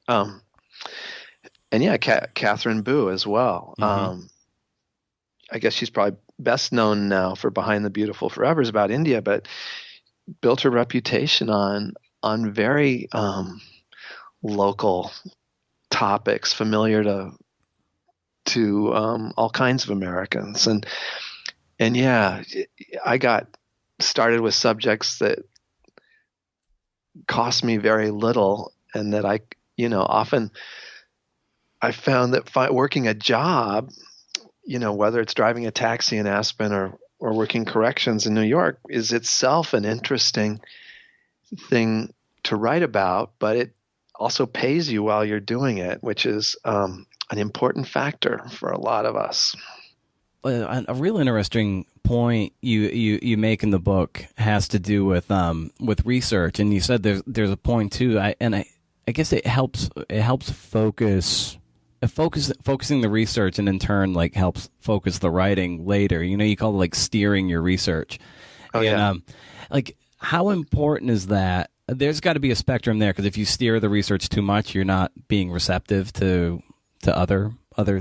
S2: yeah, Catherine Boo as well.
S1: Mm-hmm.
S2: I guess she's probably best known now for Behind the Beautiful Forevers about India, but built her reputation on very local topics familiar to all kinds of Americans. And yeah, I got started with subjects that cost me very little, and that often I found that working a job, whether it's driving a taxi in Aspen or working corrections in New York, is itself an interesting thing to write about, but it also pays you while you're doing it, which is an important factor for a lot of us.
S1: A real interesting point you make in the book has to do with research, and you said there's a point too. I guess it helps focusing the research, and in turn helps focus the writing later. You call it steering your research.
S2: Oh, yeah.
S1: How important is that? There's got to be a spectrum there, because if you steer the research too much, you're not being receptive to other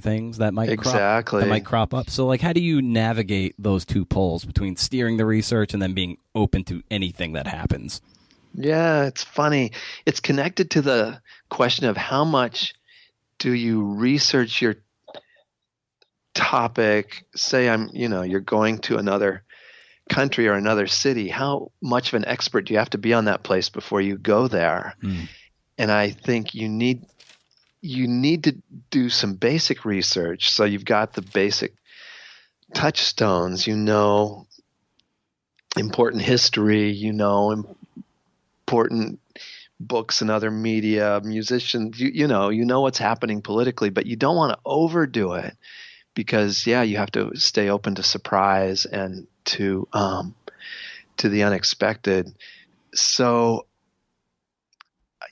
S1: things that might crop up. So how do you navigate those two poles between steering the research and then being open to anything that happens?
S2: Yeah, it's funny. It's connected to the question of how much do you research your topic, say you're going to another country or another city, how much of an expert do you have to be on that place before you go there? And I think you need to do some basic research. So you've got the basic touchstones, important history, important books and other media, musicians, you know what's happening politically, but you don't want to overdo it because, you have to stay open to surprise and to the unexpected. So,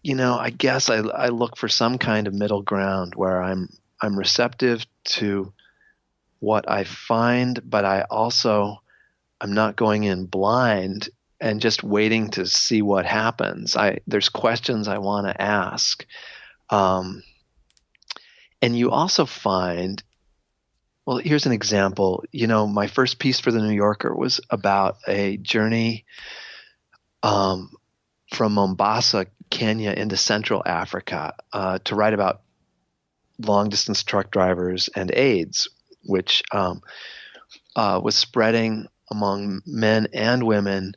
S2: I guess I look for some kind of middle ground where I'm receptive to what I find, but I'm not going in blind and just waiting to see what happens. There's questions I want to ask. And you also find, well, here's an example. My first piece for the New Yorker was about a journey from Mombasa, Kenya, into Central Africa to write about long-distance truck drivers and AIDS, which was spreading among men and women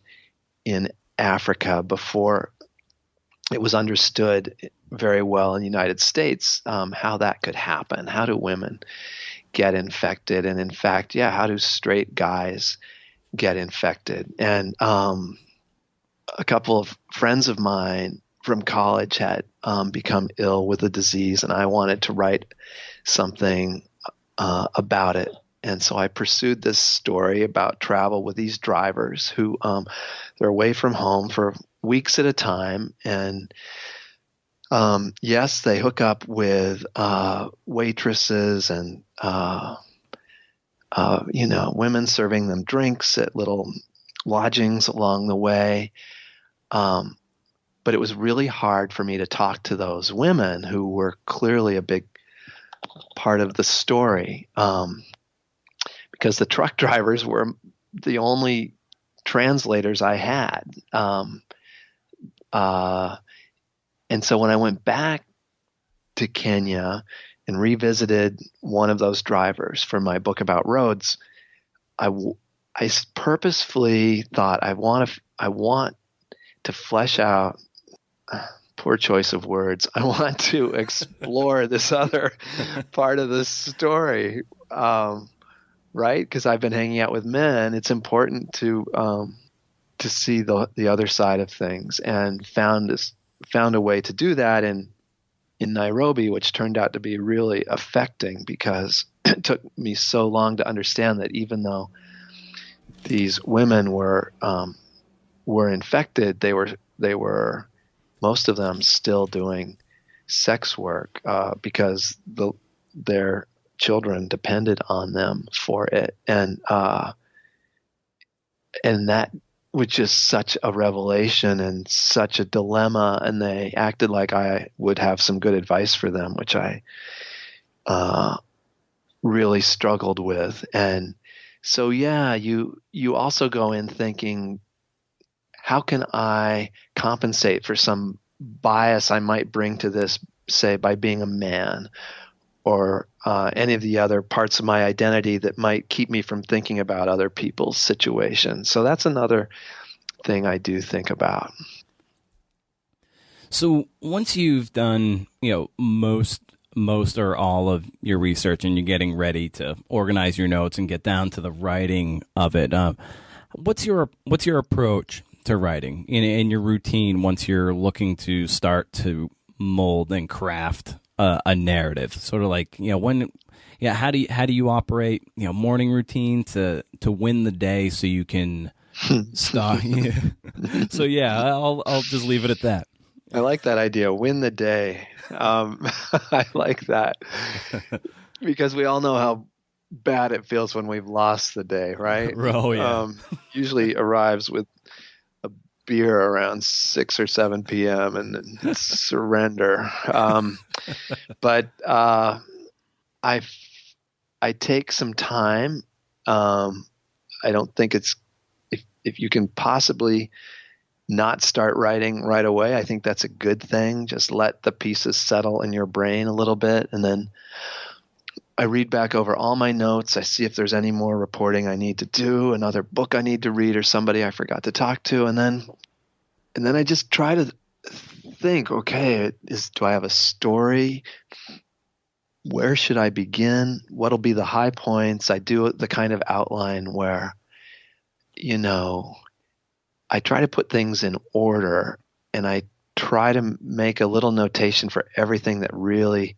S2: in Africa before it was understood very well in the United States how that could happen. How do women get infected? And in fact, how do straight guys get infected? And a couple of friends of mine from college had become ill with the disease, and I wanted to write something about it. And so I pursued this story about travel with these drivers who they're away from home for weeks at a time. And yes, they hook up with waitresses and, women serving them drinks at little lodgings along the way. But it was really hard for me to talk to those women who were clearly a big part of the story. Because the truck drivers were the only translators I had. And so when I went back to Kenya and revisited one of those drivers for my book about roads, I purposefully thought I want to flesh out, poor choice of words, I want to explore this other part of the story. Right? Because I've been hanging out with men. It's important to see the other side of things, and found a way to do that in Nairobi, which turned out to be really affecting because it took me so long to understand that even though these women were infected, they were most of them still doing sex work because their children depended on them for it. And that was just such a revelation and such a dilemma. And they acted like I would have some good advice for them, which I really struggled with. And so, you also go in thinking, how can I compensate for some bias I might bring to this, say, by being a man, or any of the other parts of my identity that might keep me from thinking about other people's situations. So that's another thing I do think about.
S1: So once you've done, most or all of your research and you're getting ready to organize your notes and get down to the writing of it, what's your approach to writing in your routine once you're looking to start to mold and craft a narrative? Sort of like, how do you operate, morning routine to win the day so you can start. So I'll just leave it at that.
S2: I like that idea. Win the day. I like that because we all know how bad it feels when we've lost the day, right?
S1: Oh, yeah.
S2: Usually arrives with a beer around 6 or 7 p.m. and then it's surrender. But I take some time. I don't think it's if you can possibly not start writing right away, I think that's a good thing. Just let the pieces settle in your brain a little bit and then I read back over all my notes. I see if there's any more reporting I need to do, another book I need to read, or somebody I forgot to talk to, and then I just try to think, okay, do I have a story? Where should I begin? What'll be the high points? I do the kind of outline where, I try to put things in order, and I try to make a little notation for everything that really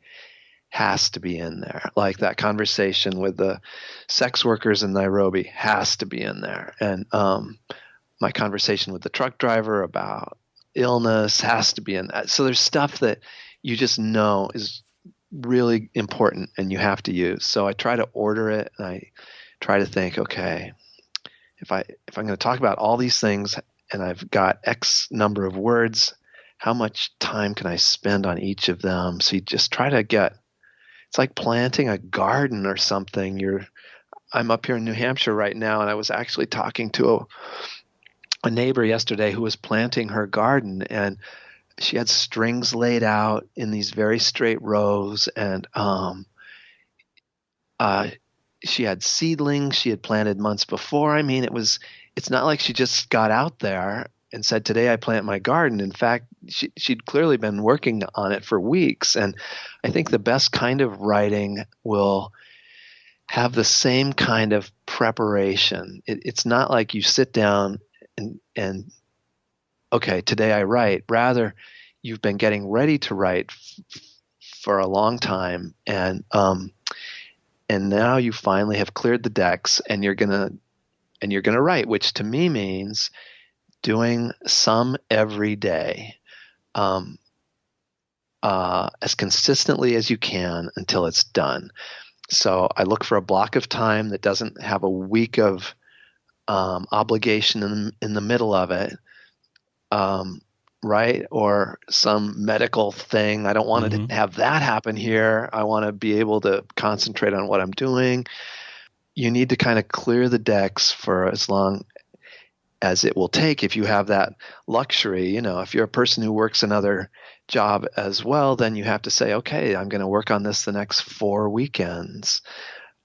S2: has to be in there. Like that conversation with the sex workers in Nairobi has to be in there. And my conversation with the truck driver about illness has to be in that. So there's stuff that you just know is really important and you have to use. So I try to order it, and I try to think, okay, if I'm going to talk about all these things and I've got X number of words, how much time can I spend on each of them? So you just try to it's like planting a garden or something. I'm up here in New Hampshire right now, and I was actually talking to a neighbor yesterday who was planting her garden, and she had strings laid out in these very straight rows, and she had seedlings she had planted months before. I mean, it's not like she just got out there and said, today I plant my garden. In fact, she'd clearly been working on it for weeks. And I think the best kind of writing will have the same kind of preparation. It's not like you sit down and okay, today I write. Rather, you've been getting ready to write for a long time, and now you finally have cleared the decks, and you're gonna write, which to me means doing some every day, as consistently as you can until it's done. So I look for a block of time that doesn't have a week of obligation in the middle of it, right? Or some medical thing. I don't want to have that happen here. I want to be able to concentrate on what I'm doing. You need to kind of clear the decks for as long as it will take if you have that luxury. If you're a person who works another job as well, then you have to say, okay, I'm going to work on this the next 4 weekends.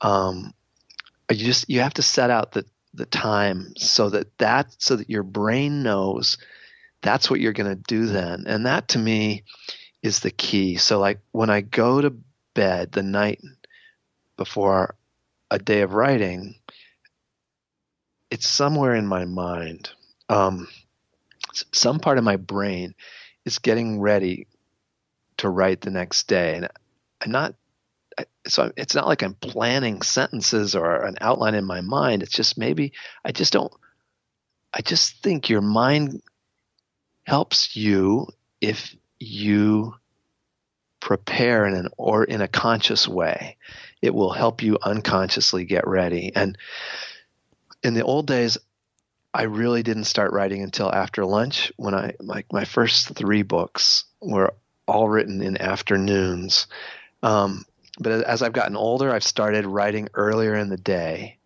S2: You have to set out the time so that your brain knows that's what you're going to do then. And that to me is the key. So like when I go to bed the night before a day of writing, it's somewhere in my mind. Some part of my brain is getting ready to write the next day. And so it's not like I'm planning sentences or an outline in my mind. It's just maybe I just think your mind helps you if you prepare in a conscious way. It will help you unconsciously get ready. And in the old days, I really didn't start writing until after lunch. When my first 3 books were all written in afternoons. But as I've gotten older, I've started writing earlier in the day.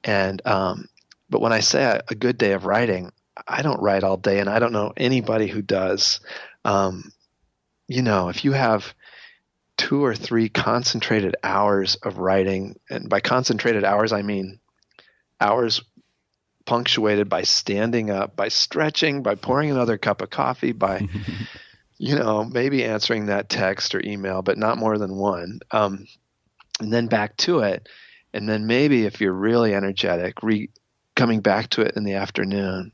S2: And but when I say a good day of writing, I don't write all day, and I don't know anybody who does. If you have 2 or 3 concentrated hours of writing, and by concentrated hours, I mean hours punctuated by standing up, by stretching, by pouring another cup of coffee, by, maybe answering that text or email, but not more than one. And then back to it. And then maybe if you're really energetic, coming back to it in the afternoon,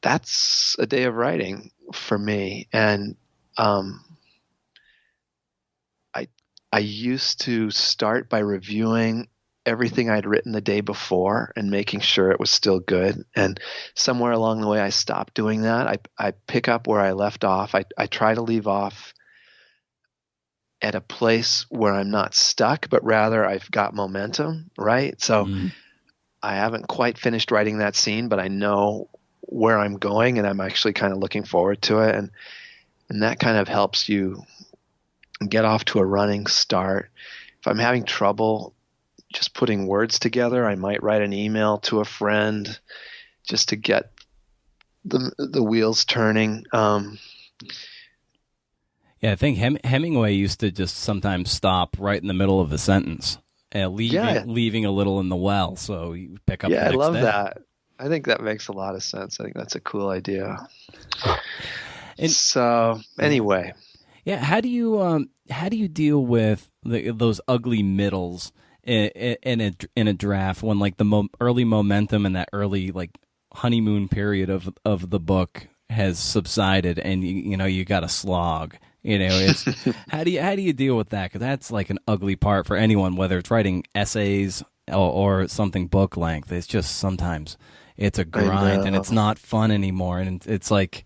S2: that's a day of writing for me. And I used to start by reviewing everything I'd written the day before and making sure it was still good. And somewhere along the way, I stopped doing that. I pick up where I left off. I try to leave off at a place where I'm not stuck, but rather I've got momentum, right? So I haven't quite finished writing that scene, but I know where I'm going, and I'm actually kind of looking forward to it. And that kind of helps you get off to a running start. If I'm having trouble just putting words together, I might write an email to a friend just to get the wheels turning.
S1: Yeah, I think Hemingway used to just sometimes stop right in the middle of a sentence,
S2: Yeah,
S1: leaving a little in the well, so you pick up
S2: yeah,
S1: the
S2: I
S1: next
S2: love
S1: day.
S2: that. I think that makes a lot of sense. I think that's a cool idea.
S1: And
S2: So
S1: yeah,
S2: anyway,
S1: yeah. How do you deal with those ugly middles in a draft when like the early momentum and that early like honeymoon period of the book has subsided and you got a slog. It's how do you deal with that? Because that's like an ugly part for anyone, whether it's writing essays or something book length. It's just sometimes it's a
S2: I
S1: grind and it's
S2: know.
S1: not fun anymore, and it's like,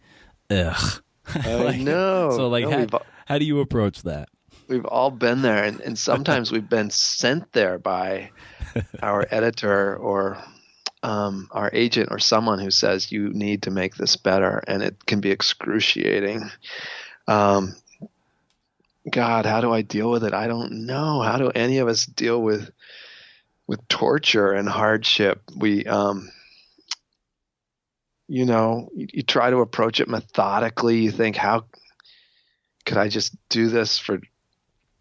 S1: ugh.
S2: I
S1: Like,
S2: know.
S1: so like
S2: No,
S1: how do you approach that?
S2: we've all been there, and sometimes we've been sent there by our editor or our agent or someone who says you need to make this better, and it can be excruciating. Um, God, how do I deal with it? I don't know. How do any of us deal with torture and hardship? You try to approach it methodically. You think, how could I just do this for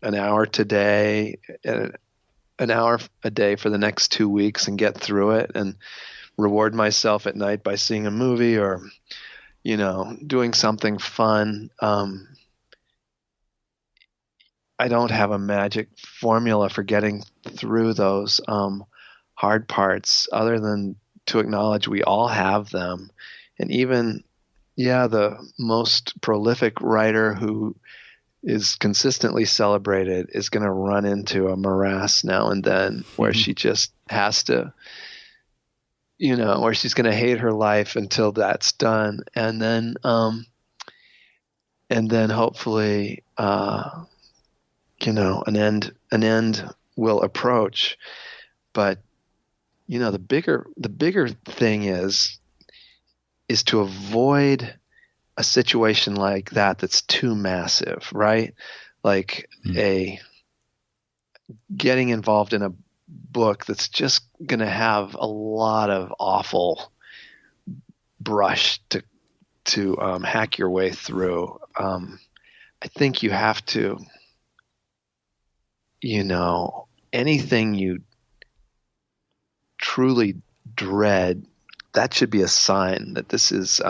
S2: an hour today, an hour a day for the next 2 weeks and get through it and reward myself at night by seeing a movie or, doing something fun. I don't have a magic formula for getting through those hard parts other than to acknowledge we all have them. And even, yeah, the most prolific writer who is consistently celebrated is going to run into a morass now and then where she just has to, where she's going to hate her life until that's done. And then hopefully, an end will approach. But, the bigger thing is to avoid a situation like that that's too massive, right? Like a getting involved in a book that's just going to have a lot of awful brush to hack your way through. I think you have to, anything you truly dread, that should be a sign that this is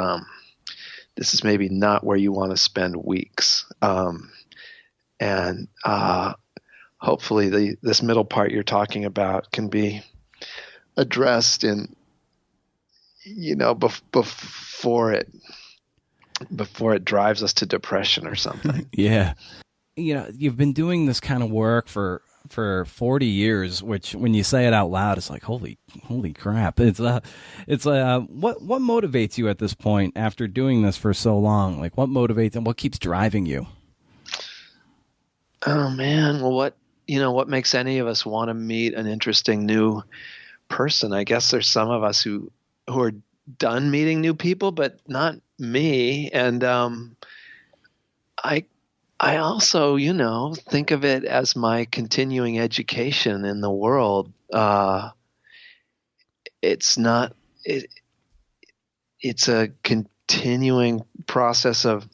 S2: maybe not where you want to spend weeks. And hopefully this middle part you're talking about can be addressed in, before it drives us to depression or something.
S1: Yeah. You've been doing this kind of work for 40 years, which when you say it out loud, it's like, holy crap. It's what motivates you at this point after doing this for so long? Like what motivates and what keeps driving you?
S2: Oh man. Well, what makes any of us want to meet an interesting new person? I guess there's some of us who are done meeting new people, but not me. And I also, think of it as my continuing education in the world. It's not it. It's a continuing process of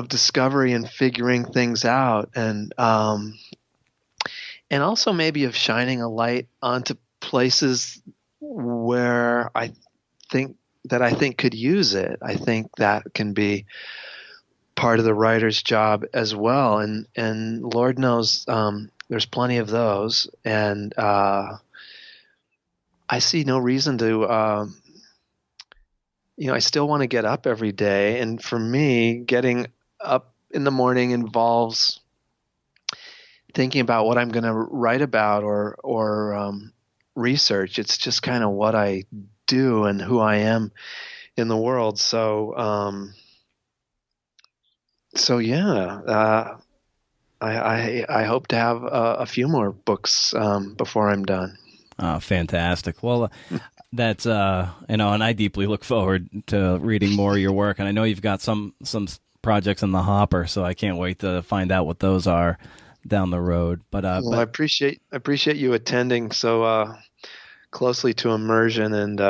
S2: discovery and figuring things out, and also maybe of shining a light onto places where I think could use it. I think that can be part of the writer's job as well, and Lord knows there's plenty of those, and I see no reason to I still want to get up every day, and for me getting up in the morning involves thinking about what I'm going to write about or research. It's just kind of what I do and who I am in the world. So yeah, I hope to have a few more books before I'm done.
S1: Oh, fantastic. Well, that's and I deeply look forward to reading more of your work, and I know you've got some projects in the hopper, so I can't wait to find out what those are down the road. But
S2: I appreciate you attending so closely to Immersion, and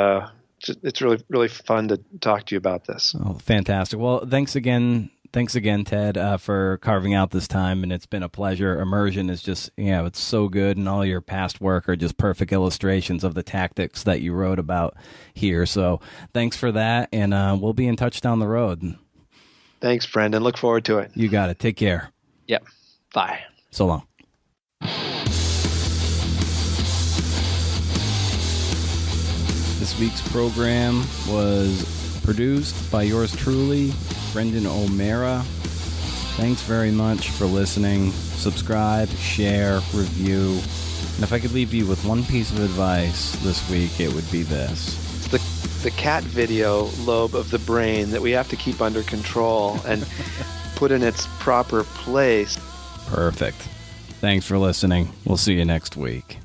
S2: it's really fun to talk to you about this.
S1: oh, fantastic. Well, thanks again Thanks again, Ted, for carving out this time, and it's been a pleasure. Immersion is just, it's so good, and all your past work are just perfect illustrations of the tactics that you wrote about here. So thanks for that, and we'll be in touch down the road.
S2: Thanks, Brendan. Look forward to it.
S1: You got it. Take care.
S2: Yep. Bye.
S1: So long. This week's program was produced by yours truly, Brendan O'Mara. Thanks very much for listening. Subscribe, share, review. And if I could leave you with one piece of advice this week, it would be this.
S2: It's the cat video lobe of the brain that we have to keep under control and put in its proper place.
S1: Perfect. Thanks for listening. We'll see you next week.